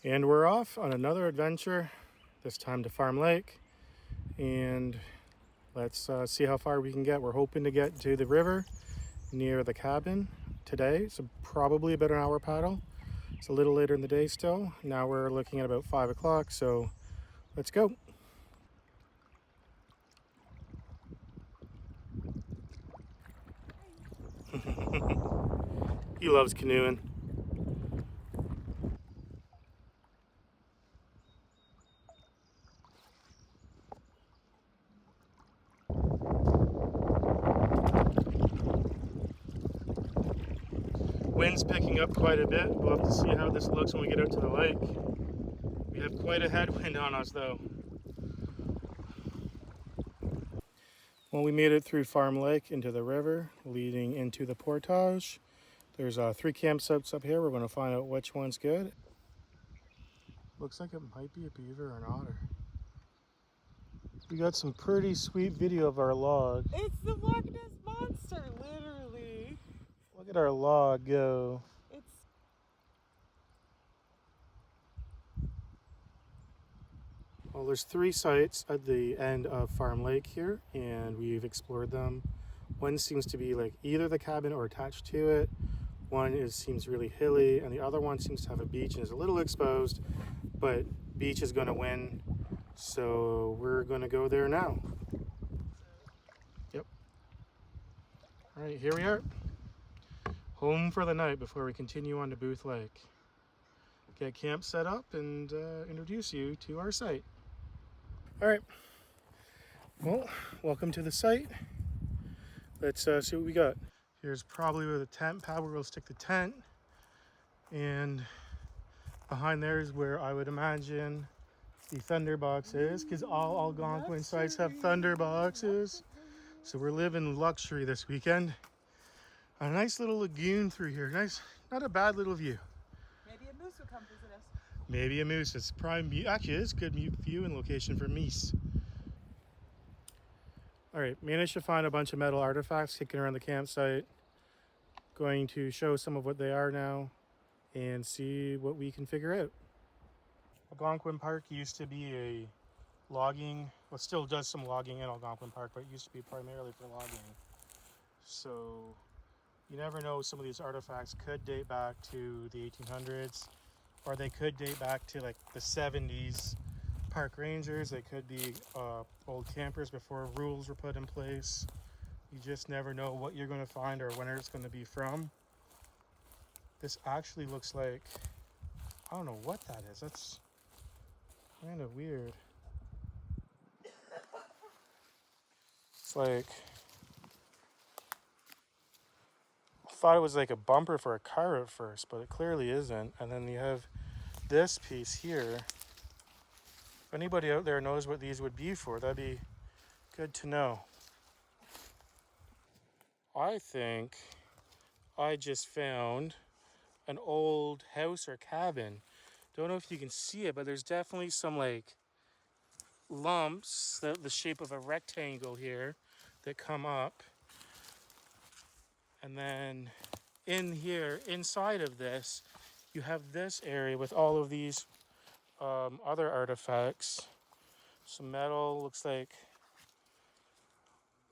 And we're off on another adventure, this time to Farm Lake. And let's see how far we can get. We're hoping to get to the river near the cabin today. So probably about an hour paddle. It's a little later in the day still. Now we're looking at about 5 o'clock, so let's go. He loves canoeing. Wind's picking up quite a bit. We'll have to see how this looks when we get out to the lake. We have quite a headwind on us though. Well, we made it through Farm Lake into the river, leading into the portage. There's 3 campsites up here. We're going to find out which one's good. Looks like it might be a beaver or an otter. We got some pretty sweet video of our log. It's the Loch Ness Monster, literally. Look at our log go. Well, there's 3 sites at the end of Farm Lake here, and we've explored them. One seems to be like either the cabin or attached to it. One seems really hilly, and the other one seems to have a beach and is a little exposed, but beach is going to win. So we're going to go there now. Yep. All right, here we are. Home for the night before we continue on to Booth Lake. Get camp set up and introduce you to our site. All right. Well, welcome to the site. Let's see what we got. Here's probably where the tent pad where we'll stick the tent. And behind there is where I would imagine the thunder box is, because all Algonquin sites have thunder boxes. So we're living luxury this weekend. A nice little lagoon through here. Nice, not a bad little view. Maybe a moose will come visit us. Maybe a moose. It's prime view. Actually, it's good view and location for meese. All right, managed to find a bunch of metal artifacts kicking around the campsite. Going to show some of what they are now and see what we can figure out. Algonquin Park used to be a logging, well, still does some logging in Algonquin Park, but it used to be primarily for logging. So you never know, some of these artifacts could date back to the 1800s, or they could date back to like the 70s. Park rangers, they could be old campers before rules were put in place. You just never know what you're going to find or when it's going to be from. This actually looks like, I don't know what that is. That's kind of weird. It's like, I thought it was like a bumper for a car at first, but it clearly isn't. And then you have this piece here. If anybody out there knows what these would be for, that'd be good to know. I think I just found an old house or cabin. Don't know if you can see it, but there's definitely some like lumps, the shape of a rectangle here, that come up. And then in here, inside of this, you have this area with all of these other artifacts. Some metal, looks like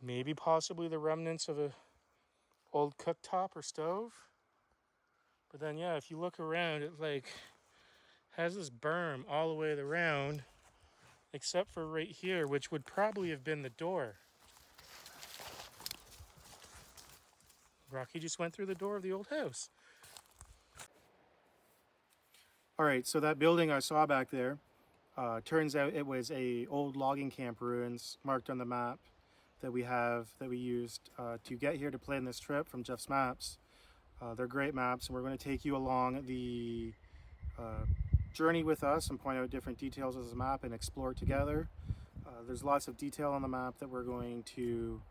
maybe possibly the remnants of a old cooktop or stove. But then yeah, if you look around, it like has this berm all the way around, except for right here, which would probably have been the door. Rocky just went through the door of the old house. All right, so that building I saw back there, turns out it was a old logging camp ruins marked on the map that we used to get here to plan this trip from Jeff's Maps. They're great maps, and we're going to take you along the journey with us and point out different details of the map and explore together. There's lots of detail on the map that we're going to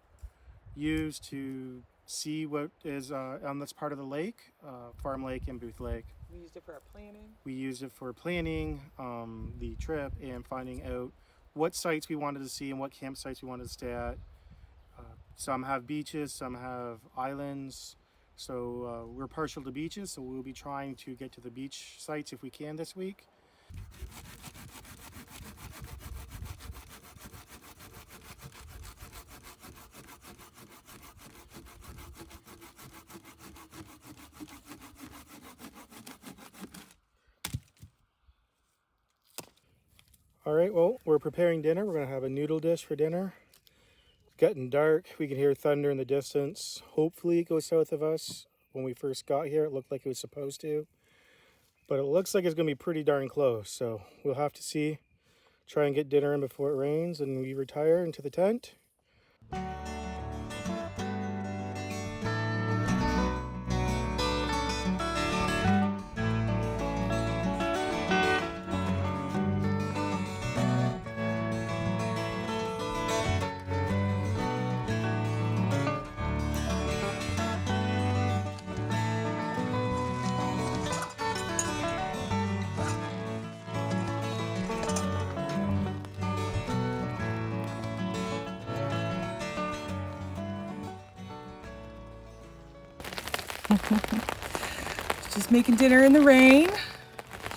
use to see what is on this part of the lake, Farm Lake and Booth Lake. We used it for our planning. We used it for planning the trip and finding out what sites we wanted to see and what campsites we wanted to stay at. Some have beaches, some have islands. So we're partial to beaches, so we'll be trying to get to the beach sites if we can this week. All right, well, we're preparing dinner. We're gonna have a noodle dish for dinner. It's getting dark. We can hear thunder in the distance. Hopefully it goes south of us. When we first got here, it looked like it was supposed to, but it looks like it's gonna be pretty darn close. So we'll have to see. Try and get dinner in before it rains and we retire into the tent. Just making dinner in the rain.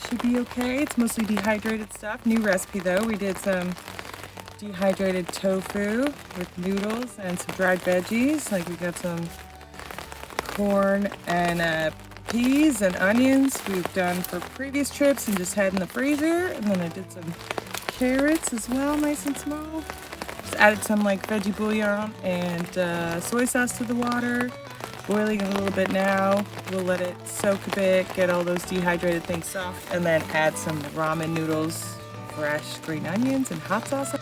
Should be okay. It's mostly dehydrated stuff. New recipe though. We did some dehydrated tofu with noodles and some dried veggies. Like we got some corn and peas and onions we've done for previous trips and just had in the freezer. And then I did some carrots as well, nice and small. Just added some like veggie bouillon and soy sauce to the water. Boiling a little bit now. We'll let it soak a bit, get all those dehydrated things soft, and then add some ramen noodles, fresh green onions, and hot sauce.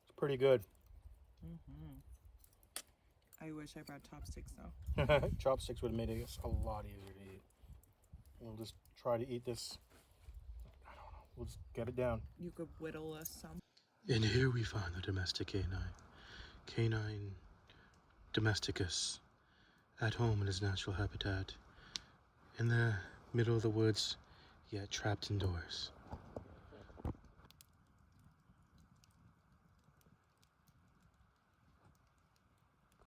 It's pretty good. I wish I brought chopsticks though. Chopsticks would have made it a lot easier to eat. We'll just try to eat this. I don't know. We'll just get it down. You could whittle us some. And here we find the domestic canine. Canine domesticus. At home in his natural habitat. In the middle of the woods, yet trapped indoors.